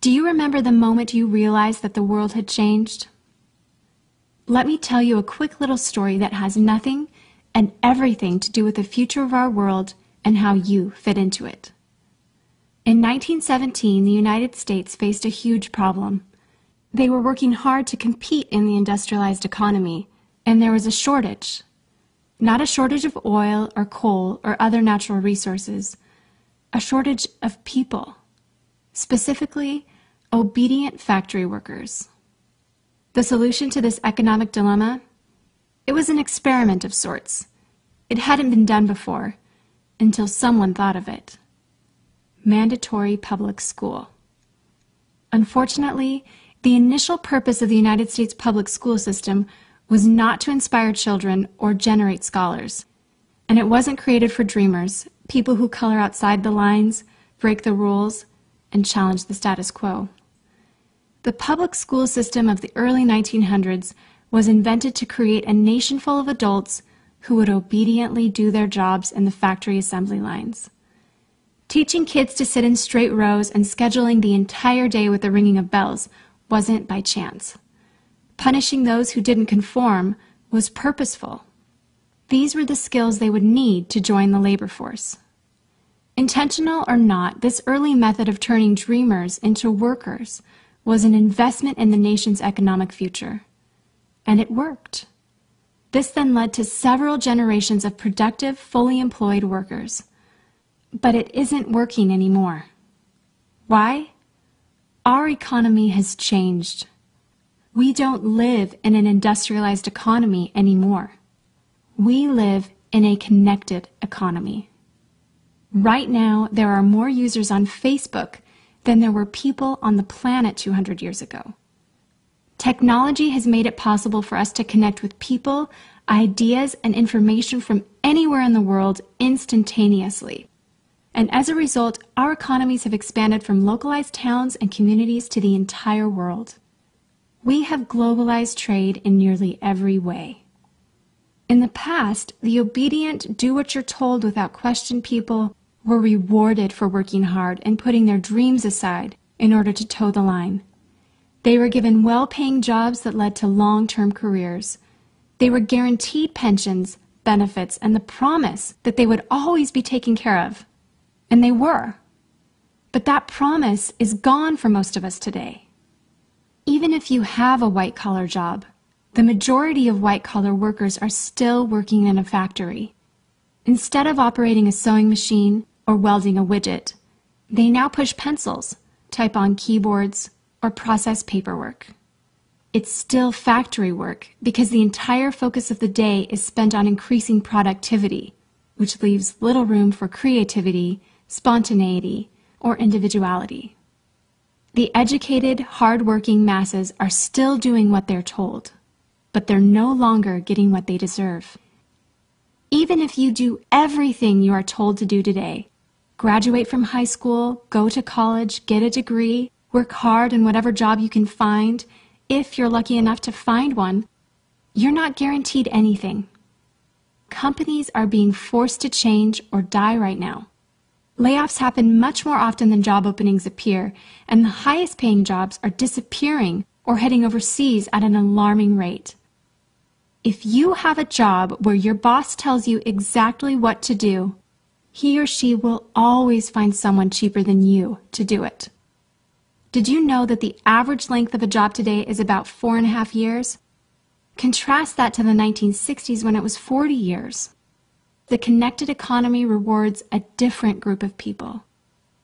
Do you remember the moment you realized that the world had changed? Let me tell you a quick little story that has nothing and everything to do with the future of our world and how you fit into it. In 1917, the United States faced a huge problem. They were working hard to compete in the industrialized economy, and there was a shortage. Not a shortage of oil or coal or other natural resources, a shortage of people, specifically obedient factory workers. The solution to this economic dilemma? It was an experiment of sorts. It hadn't been done before, until someone thought of it. Mandatory public school. Unfortunately, the initial purpose of the United States public school system was not to inspire children or generate scholars. And it wasn't created for dreamers, people who color outside the lines, break the rules, and challenge the status quo. The public school system of the early 1900s was invented to create a nation full of adults who would obediently do their jobs in the factory assembly lines. Teaching kids to sit in straight rows and scheduling the entire day with the ringing of bells wasn't by chance. Punishing those who didn't conform was purposeful. These were the skills they would need to join the labor force. Intentional or not, this early method of turning dreamers into workers was an investment in the nation's economic future. And it worked. This then led to several generations of productive, fully employed workers. But it isn't working anymore. Why? Our economy has changed. We don't live in an industrialized economy anymore. We live in a connected economy. Right now, there are more users on Facebook than there were people on the planet 200 years ago. Technology has made it possible for us to connect with people, ideas, and information from anywhere in the world instantaneously. And as a result, our economies have expanded from localized towns and communities to the entire world. We have globalized trade in nearly every way. In the past, the obedient, do-what-you're-told without question people were rewarded for working hard and putting their dreams aside in order to toe the line. They were given well-paying jobs that led to long-term careers. They were guaranteed pensions, benefits, and the promise that they would always be taken care of. And they were. But that promise is gone for most of us today. Even if you have a white-collar job, the majority of white-collar workers are still working in a factory. Instead of operating a sewing machine or welding a widget, they now push pencils, type on keyboards, or process paperwork. It's still factory work because the entire focus of the day is spent on increasing productivity, which leaves little room for creativity, spontaneity, or individuality. The educated, hard-working masses are still doing what they're told, but they're no longer getting what they deserve. Even if you do everything you are told to do today, graduate from high school, go to college, get a degree, work hard in whatever job you can find, if you're lucky enough to find one, you're not guaranteed anything. Companies are being forced to change or die right now. Layoffs happen much more often than job openings appear, and the highest paying jobs are disappearing or heading overseas at an alarming rate. If you have a job where your boss tells you exactly what to do, he or she will always find someone cheaper than you to do it. Did you know that the average length of a job today is about 4.5 years? Contrast that to the 1960s when it was 40 years. The connected economy rewards a different group of people.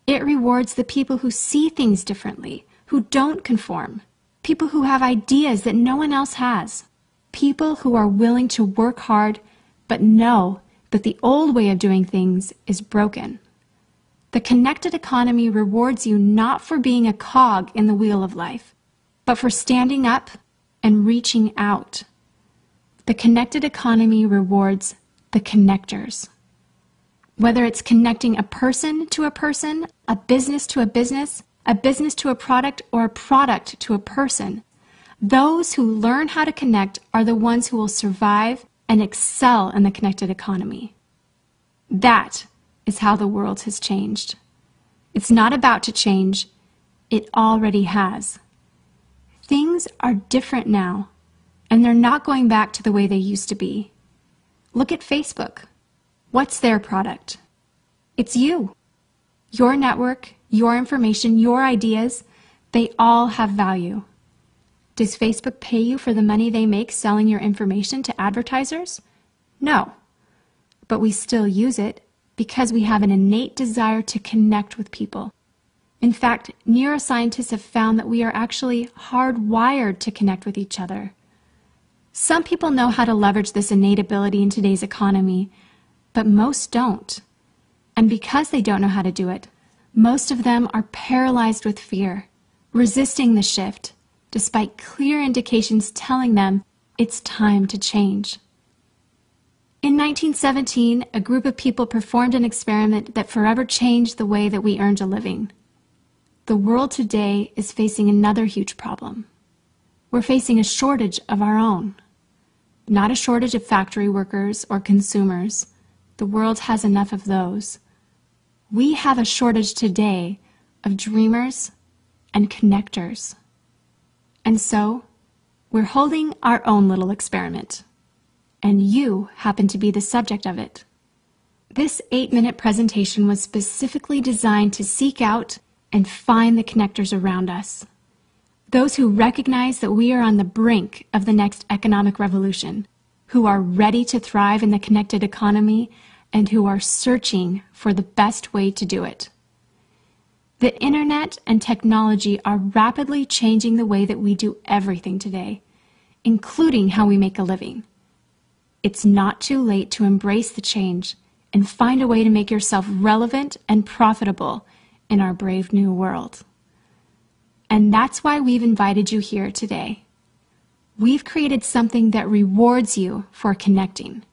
It rewards the people who see things differently, who don't conform, people who have ideas that no one else has, people who are willing to work hard but know that the old way of doing things is broken. The connected economy rewards you not for being a cog in the wheel of life, but for standing up and reaching out. The connected economy rewards the connectors. Whether it's connecting a person to a person, a business to a business to a product, or a product to a person, those who learn how to connect are the ones who will survive and excel in the connected economy. That is how the world has changed. It's not about to change, It already has. Things are different now, and they're not going back to the way they used to be. Look at Facebook. What's their product? It's you. Your network, your information, your ideas, they all have value. Does Facebook pay you for the money they make selling your information to advertisers? No. But we still use it because we have an innate desire to connect with people. In fact, neuroscientists have found that we are actually hardwired to connect with each other. Some people know how to leverage this innate ability in today's economy, but most don't. And because they don't know how to do it, most of them are paralyzed with fear, resisting the shift, despite clear indications telling them it's time to change. In 1917, a group of people performed an experiment that forever changed the way that we earned a living. The world today is facing another huge problem. We're facing a shortage of our own. Not a shortage of factory workers or consumers. The world has enough of those. We have a shortage today of dreamers and connectors. And so, we're holding our own little experiment. And you happen to be the subject of it. This 8-minute presentation was specifically designed to seek out and find the connectors around us. Those who recognize that we are on the brink of the next economic revolution, who are ready to thrive in the connected economy, and who are searching for the best way to do it. The internet and technology are rapidly changing the way that we do everything today, including how we make a living. It's not too late to embrace the change and find a way to make yourself relevant and profitable in our brave new world. And that's why we've invited you here today. We've created something that rewards you for connecting.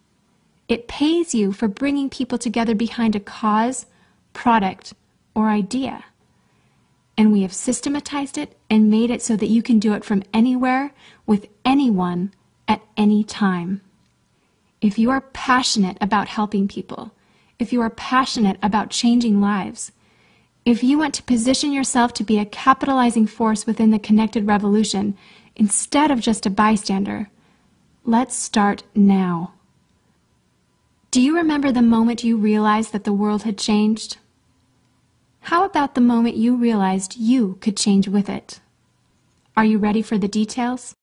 It pays you for bringing people together behind a cause, product, or idea. And we have systematized it and made it so that you can do it from anywhere, with anyone, at any time. If you are passionate about helping people, if you are passionate about changing lives, if you want to position yourself to be a capitalizing force within the connected revolution instead of just a bystander, let's start now. Do you remember the moment you realized that the world had changed? How about the moment you realized you could change with it? Are you ready for the details?